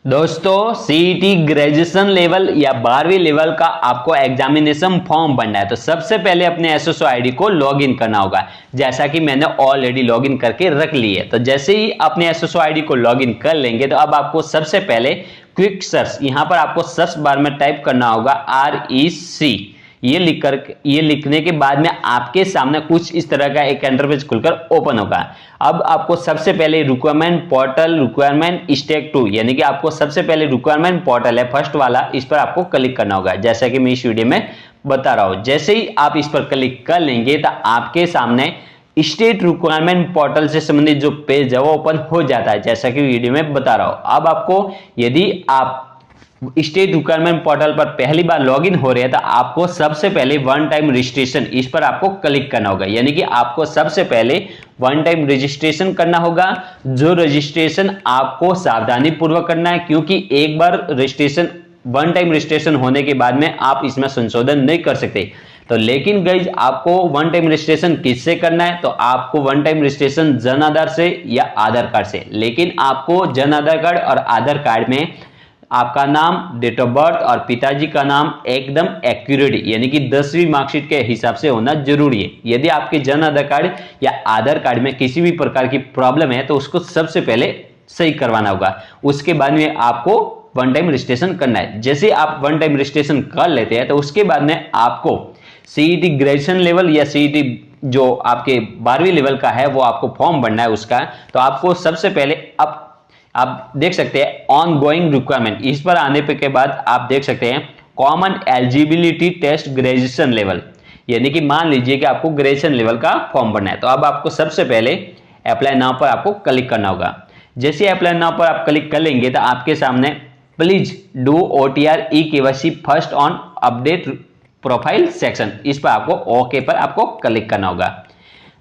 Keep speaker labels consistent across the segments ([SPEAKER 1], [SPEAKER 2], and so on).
[SPEAKER 1] दोस्तों CET graduation level या 12वीं लेवल का आपको एग्जामिनेशन फॉर्म भरना है। तो सबसे पहले अपने एसएसओ आईडी को लॉगिन करना होगा, जैसा कि मैंने ऑलरेडी लॉगिन करके रख ली है। तो जैसे ही अपने एसएसओ आईडी को लॉगिन कर लेंगे तो अब आपको सबसे पहले क्विक सर्च, यहां पर आपको सर्च बार में टाइप करना होगा REC। ये लिखने के बाद में आपके सामने कुछ इस तरह का एक इंटरफेस खुलकर ओपन होगा। अब आपको सबसे पहले रिक्वायरमेंट पोर्टल रिक्वायरमेंट स्टेप 2 यानी कि आपको सबसे पहले रिक्वायरमेंट पोर्टल है फर्स्ट वाला, इस पर आपको क्लिक करना होगा, जैसा कि मैं इस वीडियो में बता रहा हूं। जैसे ही आप इस पर क्लिक कर लेंगे तो आपके सामने स्टेट रिक्वायरमेंट पोर्टल से संबंधित जो पेज है वो ओपन हो जाता है, जैसा कि वीडियो में बता रहा हूं। अब आपको यदि आप स्टेट रिक्वायरमेंट पोर्टल पर पहली बार लॉगिन हो रहे हैं तो आपको सबसे पहले वन टाइम रजिस्ट्रेशन, इस पर आपको क्लिक करना होगा। यानी कि आपको सबसे पहले वन टाइम रजिस्ट्रेशन करना होगा, जो रजिस्ट्रेशन आपको सावधानी पूर्वक करना है, क्योंकि एक बार रजिस्ट्रेशन वन टाइम रजिस्ट्रेशन होने के बाद में आप इसमें संशोधन नहीं कर सकते। तो लेकिन गाइज आपको वन टाइम रजिस्ट्रेशन किससे करना है, तो आपको one time registration Jan Aadhaar से या आधार कार्ड से। लेकिन आपको जन आधार कार्ड और आधार कार्ड में आपका नाम, डेट ऑफ बर्थ और पिताजी का नाम एकदम एक्यूरेट यानी कि 10वीं मार्कशीट के हिसाब से होना जरूरी है। यदि आपके जन आधार कार्ड या आधार कार्ड में किसी भी प्रकार की प्रॉब्लम है तो उसको सबसे पहले सही करवाना होगा, उसके बाद में आपको वन टाइम रजिस्ट्रेशन करना है। जैसे आप वन टाइम रजिस्ट्रेशन कर लेते हैं तो उसके बाद में आपको सीईटी ग्रेजुएशन लेवल या सीईटी जो आपके 12वीं लेवल का है वो आपको फॉर्म भरना है उसका। तो आपको सबसे पहले आप देख सकते हैं ऑन गोइंग रिक्वायरमेंट, इस पर आने पे के बाद आप देख सकते हैं common eligibility test graduation level, यानी कि मान लीजिए कि आपको ग्रेजुएशन लेवल का फॉर्म भरना है। तो अब आपको सबसे पहले अप्लाई नाउ पर आपको क्लिक करना होगा। जैसे अप्लाई नाउ पर आप क्लिक कर लेंगे तो आपके सामने please do OTR eKYC first on update profile section, इस पर आपको ओके पर आपको क्लिक करना होगा।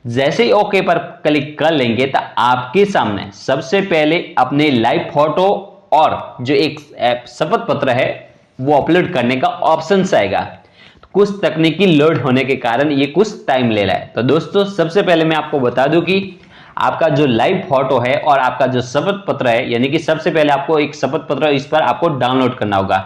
[SPEAKER 1] जैसे ही ओके पर क्लिक कर लेंगे तो आपके सामने सबसे पहले अपने लाइव फोटो और जो एक शपथ पत्र है वो अपलोड करने का ऑप्शन आएगा। कुछ तकनीकी लोड होने के कारण ये कुछ टाइम ले रहा है। तो दोस्तों सबसे पहले मैं आपको बता दूं कि आपका जो लाइव फोटो है और आपका जो शपथ पत्र है, यानी कि सबसे पहले आपको एक शपथ पत्र इस पर आपको डाउनलोड करना होगा।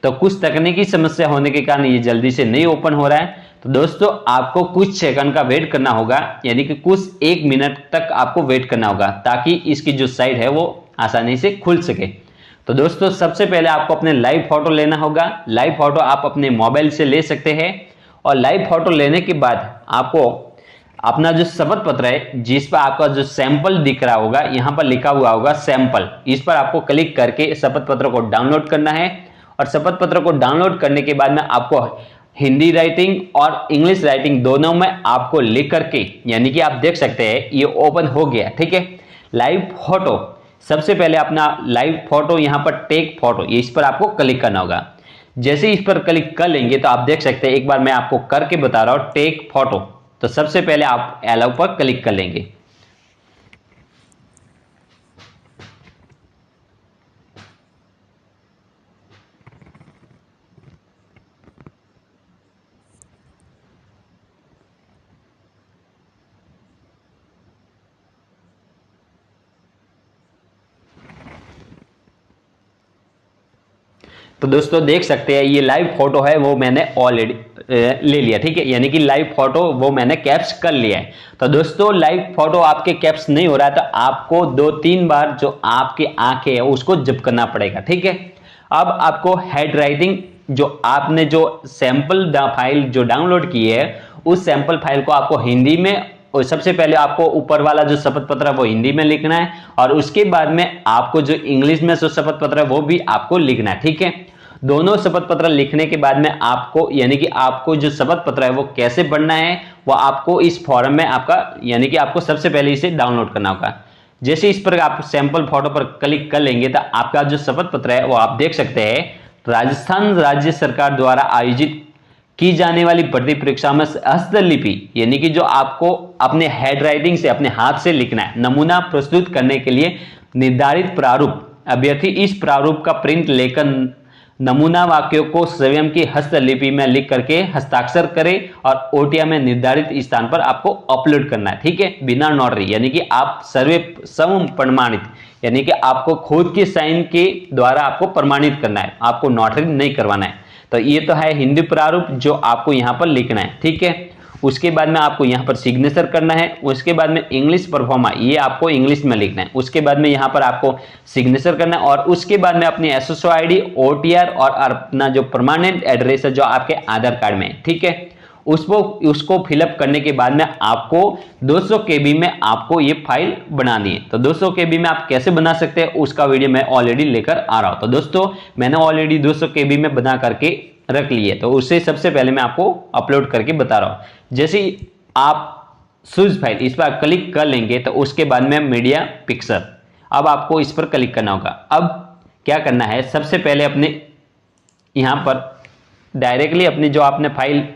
[SPEAKER 1] तो कुछ तकनीकी समस्या होने के कारण ये जल्दी से नहीं ओपन हो रहा है। तो दोस्तों आपको कुछ सेकंड का वेट करना होगा, यानी कि कुछ 1 मिनट तक आपको वेट करना होगा, ताकि इसकी जो साइड है वो आसानी से खुल सके। तो दोस्तों सबसे पहले आपको अपने लाइव फोटो लेना होगा। लाइव फोटो आप अपने मोबाइल से ले सकते हैं और लाइव फोटो लेने के बाद आपको अपना जो शपथ पत्र है जिस पर आपका जो सैंपल दिख रहा होगा, यहां पर लिखा हुआ होगा सैंपल, इस पर आपको क्लिक करके शपथ पत्र को डाउनलोड करना है। और शपथ पत्र को डाउनलोड करने के बाद में आपको हिंदी राइटिंग और इंग्लिश राइटिंग दोनों में आपको लिख करके, यानी कि आप देख सकते हैं ये ओपन हो गया, ठीक है। लाइव फोटो, सबसे पहले अपना लाइव फोटो यहां पर टेक फोटो, इस पर आपको क्लिक करना होगा। जैसे इस पर क्लिक कर लेंगे तो आप देख सकते हैं, एक बार मैं आपको करके बता रहा हूं, टेक फोटो। तो सबसे पहले आप अलाउ पर क्लिक कर लेंगे। तो दोस्तों देख सकते हैं ये लाइव फोटो है वो मैंने ऑलरेडी ले लिया, ठीक है, यानी कि लाइव फोटो वो मैंने कैप्स कर लिया है। तो दोस्तों लाइव फोटो आपके कैप्स नहीं हो रहा है तो आपको 2-3 बार जो आपकी आंखें है उसको जप करना पड़ेगा, ठीक है। अब आपको हेड राइटिंग, जो आपने जो सैंपल फाइल जो डाउनलोड की है उस सैंपल फाइल को आपको हिंदी में, और सबसे पहले आपको ऊपर वाला जो शपथ पत्र है वो हिंदी में लिखना है और उसके बाद में आपको जो इंग्लिश में जो शपथ पत्र है वो भी आपको लिखना है, ठीक है। दोनों शपथ पत्र लिखने के बाद में आपको, यानी कि आपको जो शपथ पत्र है वो कैसे बनना है वो आपको इस फॉर्म में आपका, यानी कि आपको सबसे पहले इसे डाउनलोड करना होगा। जैसे इस पर आप सैंपल फोटो पर क्लिक कर लेंगे तो आपका जो शपथ पत्र है वो आप देख सकते हैं राजस्थान राज्य सरकार द्वारा आयोजित की जाने वाली भर्ती परीक्षा में हस्तलिपि, यानी कि जो आपको अपने हैंड राइटिंग से अपने हाथ से लिखना है, नमूना प्रस्तुत करने के लिए निर्धारित प्रारूप, अभ्यर्थी इस प्रारूप का प्रिंट लेकर नमूना वाक्यों को स्वयं की हस्तलिपि में लिख करके हस्ताक्षर करें और ओटीआर में निर्धारित स्थान पर आपको अपलोड करना है, ठीक है, बिना नोटरी, यानी कि आप सर्वे स्वयं प्रमाणित, यानी कि आपको खुद के साइन के द्वारा आपको प्रमाणित करना है, आपको नोटरी नहीं करवाना है। तो ये तो है हिंदी प्रारूप जो आपको यहाँ पर लिखना है, ठीक है। उसके बाद में आपको यहाँ पर सिग्नेचर करना है। उसके बाद में इंग्लिश परफॉर्मा, ये आपको इंग्लिश में लिखना है। उसके बाद में यहाँ पर आपको सिग्नेचर करना है और उसके बाद में अपनी एसएसओ आईडी, ओटीआर और अपना जो परमानेंट एड्रेस है जो आपके आधार कार्ड में है, ठीक है, उसको फिलअप करने के बाद में आपको 200 केबी में आपको ये फाइल बनानी है। तो 200 केबी में आप कैसे बना सकते हैं उसका वीडियो मैं ऑलरेडी लेकर आ रहा हूं। तो दोस्तों मैंने ऑलरेडी 200 केबी में बना करके रख लिए, तो उससे सबसे पहले मैं आपको अपलोड करके बता रहा हूं। जैसे आप सूज फाइल इस पर क्लिक कर लेंगे तो उसके बाद में मीडिया पिक्चर, अब आपको इस पर क्लिक करना होगा। अब क्या करना है, सबसे पहले अपने यहां पर डायरेक्टली अपनी जो आपने फाइल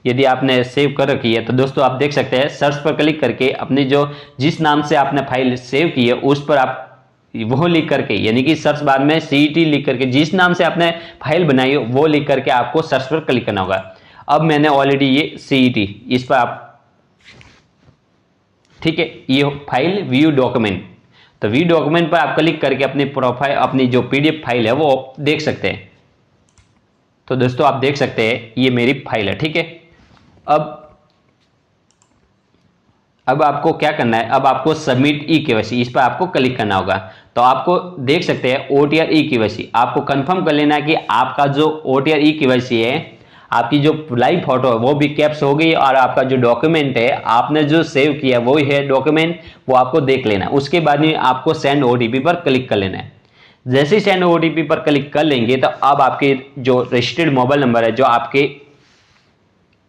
[SPEAKER 1] यदि आपने सेव कर रखी है तो दोस्तों आप देख सकते हैं सर्च पर क्लिक करके अपनी जो जिस नाम से आपने फाइल सेव की है उस पर आप वो लिख करके, यानी कि सर्च बार में सीईटी लिख करके जिस नाम से आपने फाइल बनाई हो वो लिख करके आपको सर्च पर क्लिक करना होगा। अब मैंने ऑलरेडी ये सीईटी इस पर आप, ठीक है, ये फाइल व्यू डॉक्यूमेंट, तो व्यू डॉक्यूमेंट पर आप क्लिक करके अपनी प्रोफाइल, अपनी जो पीडीएफ फाइल है वो देख सकते हैं। तो दोस्तों आप देख सकते हैं ये मेरी फाइल है, ठीक है। अब आपको क्या करना है, अब आपको सबमिट ई केवाईसी इस पर आपको क्लिक करना होगा। तो आपको देख सकते हैं ओटीआर ई केवाईसी, आपको कंफर्म कर लेना है कि आपका जो ओटीआर ई केवाईसी है, आपकी जो लाइव फोटो है वो भी कैप्स हो गई और आपका जो डॉक्यूमेंट है आपने जो सेव किया वो ही है डॉक्यूमेंट, वो आपको देख लेना है। उसके बाद में आपको सेंड ओटीपी पर क्लिक कर लेना है। जैसे ही सेंड ओटीपी पर क्लिक कर लेंगे तो अब आपके जो रजिस्टर्ड मोबाइल नंबर है, जो आपके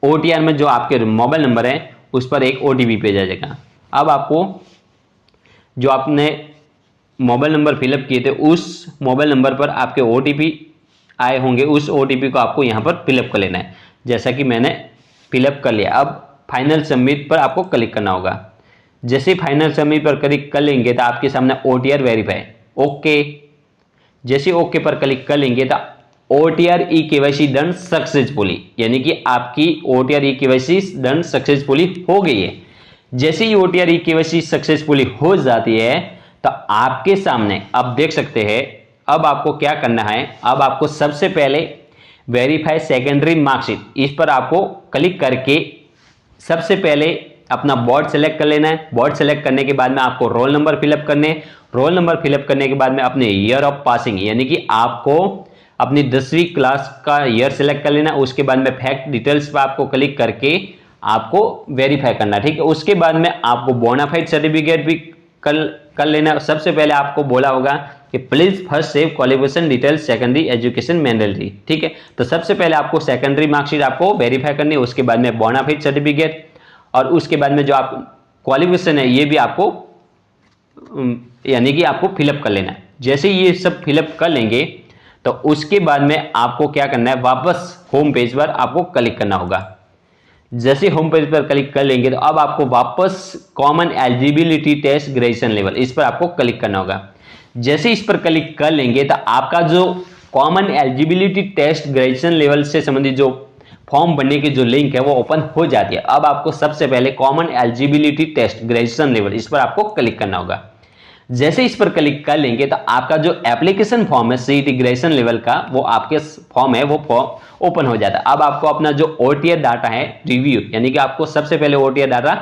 [SPEAKER 1] ओटीआर में जो आपके मोबाइल नंबर है उस पर एक ओटीपी भेजा जाएगा। अब आपको जो आपने मोबाइल नंबर फिलअप किए थे उस मोबाइल नंबर पर आपके ओटीपी आए होंगे, उस ओटीपी को आपको यहाँ पर फिलअप कर लेना है, जैसा कि मैंने फिलअप कर लिया। अब फाइनल सबमिट पर आपको क्लिक करना होगा। जैसे ही फाइनल सबमिट पर क्लिक कर लेंगे तो आपके सामने ओटीआर वेरीफाई ओके, जैसे ओके पर क्लिक कर लेंगे तो OTR e KYC done successfully, यानी कि आपकी OTR e KYC done successfully हो गई है। जैसे ही ओटीआर ई केवाईसी सक्सेसफुली हो जाती है तो आपके सामने अब देख सकते हैं, अब आपको क्या करना है, अब आपको सबसे पहले वेरीफाई सेकेंडरी मार्कशीट इस पर आपको क्लिक करके सबसे पहले अपना बोर्ड सेलेक्ट कर लेना है। बोर्ड सेलेक्ट करने के बाद में आपको रोल नंबर फिलअप करने, रोल नंबर फिलअप करने के बाद में अपने ईयर ऑफ पासिंग, यानी कि आपको अपनी 10वीं क्लास का ईयर सेलेक्ट कर लेना। उसके बाद में फैक्ट डिटेल्स पर आपको क्लिक करके आपको वेरीफाई करना, ठीक है। उसके बाद में आपको बोनाफाइड सर्टिफिकेट भी कर लेना। सबसे पहले आपको बोला होगा कि please first save qualification details secondary education mandatory, ठीक है। तो सबसे पहले आपको सेकेंडरी मार्कशीट आपको वेरीफाई करनी है, उसके बाद में बोनाफाइड सर्टिफिकेट और उसके बाद में जो आप क्वालिफिकेशन है ये भी आपको यानी कि आपको फिलअप कर लेना है। जैसे ये सब फिलअप कर लेंगे तो उसके बाद में आपको क्या करना है, वापस होम पेज पर आपको क्लिक करना होगा। जैसे होम पेज पर क्लिक कर लेंगे तो अब आपको वापस common eligibility test graduation level इस पर आपको क्लिक करना होगा। जैसे इस पर क्लिक कर लेंगे तो आपका जो common eligibility test graduation level से संबंधित जो फॉर्म भरने की जो लिंक है वो ओपन हो जाती है। अब आपको सबसे पहले common eligibility test graduation level इस पर आपको क्लिक करना होगा। जैसे इस पर क्लिक कर लेंगे तो आपका जो एप्लीकेशन फॉर्म है सीईटी ग्रेजुएशन लेवल का, वो आपके फॉर्म है वो फॉर्म ओपन हो जाता है। अब आपको अपना जो ओटीआर डाटा है रिव्यू, यानी कि आपको सबसे पहले ओटीआर डाटा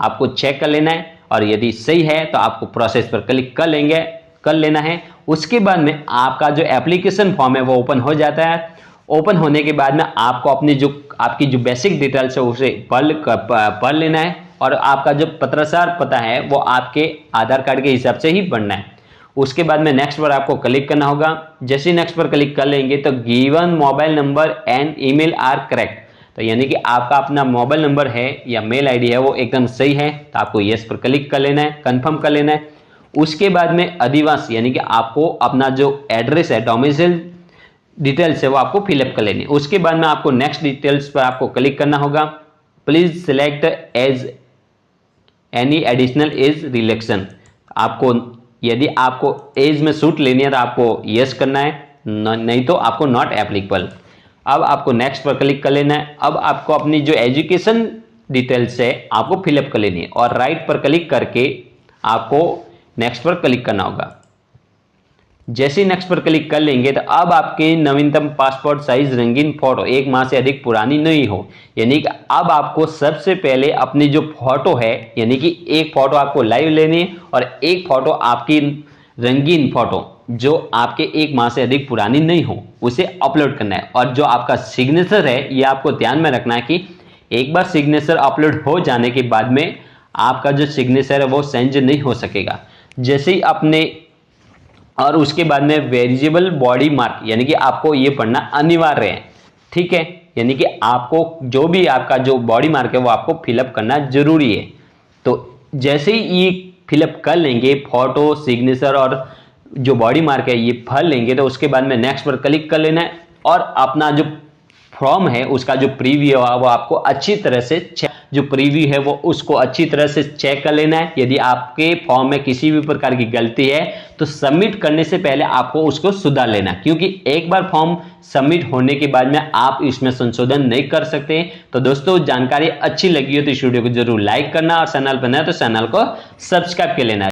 [SPEAKER 1] आपको चेक कर लेना है और यदि सही है तो आपको प्रोसेस पर क्लिक कर लेना है। उसके बाद में आपका जो एप्लीकेशन फॉर्म है वो ओपन हो जाता है। ओपन होने के बाद में आपको अपनी जो आपकी जो बेसिक डिटेल्स है उसे पढ़ लेना है और आपका जो पत्राचार पता है वो आपके आधार कार्ड के हिसाब से ही भरना है। उसके बाद में नेक्स्ट पर आपको क्लिक करना होगा। जैसे नेक्स्ट पर क्लिक कर लेंगे तो given mobile number and email are correct, तो यानी कि आपका अपना मोबाइल नंबर है या मेल आईडी है वो एकदम सही है, तो आपको यस पर क्लिक कर लेना है, कंफर्म कर लेना है। उसके बाद में अधिवास यानी कि आपको अपना जो एड्रेस है डोमिसाइल डिटेल्स है वो आपको फिलअप कर लेनी है। उसके बाद में आपको नेक्स्ट डिटेल्स पर आपको क्लिक करना होगा। Please select age any additional age relaxation, आपको यदि आपको एज में सूट लेनी है तो आपको यस करना है, नहीं तो आपको नॉट एप्लीकेबल। अब आपको नेक्स्ट पर क्लिक कर लेना है। अब आपको अपनी जो एजुकेशन डिटेल्स है आपको फिलअप कर लेनी है और राइट पर क्लिक करके आपको नेक्स्ट पर क्लिक करना होगा। जैसे ही नेक्स्ट पर क्लिक कर लेंगे तो अब आपके नवीनतम पासपोर्ट साइज रंगीन फोटो 1 माह से अधिक पुरानी नहीं हो, यानी कि अब आपको सबसे पहले अपनी जो फोटो है, यानी कि एक फोटो आपको लाइव लेनी है और एक फोटो आपकी रंगीन फोटो जो आपके 1 माह से अधिक पुरानी नहीं हो उसे अपलोड करना है। और जो आपका सिग्नेचर है ये आपको ध्यान में रखना है कि एक बार सिग्नेचर अपलोड हो जाने के बाद में आपका जो सिग्नेचर है वो चेंज नहीं हो सकेगा। जैसे ही अपने और उसके बाद में वेरिएबल बॉडी मार्क, यानी कि आपको ये पढ़ना अनिवार्य है, ठीक है। यानी कि आपको जो भी आपका जो बॉडी मार्क है वो आपको फिलअप करना जरूरी है। तो जैसे ही ये फिलअप कर लेंगे फोटो, सिग्नेचर और जो बॉडी मार्क है ये भर लेंगे तो उसके बाद में नेक्स्ट पर क्लिक कर लेना है और अपना जो फॉर्म है उसका जो प्रीव्यू है वो आपको अच्छी तरह से जो प्रीव्यू है वो उसको अच्छी तरह से चेक कर लेना है। यदि आपके फॉर्म में किसी भी प्रकार की गलती है तो सबमिट करने से पहले आपको उसको सुधार लेना, क्योंकि एक बार फॉर्म सबमिट होने के बाद में आप इसमें संशोधन नहीं कर सकते। तो दोस्तों जानकारी अच्छी लगी हो तो इस वीडियो को जरूर लाइक करना और चैनल पर नया तो चैनल को सब्सक्राइब कर लेना।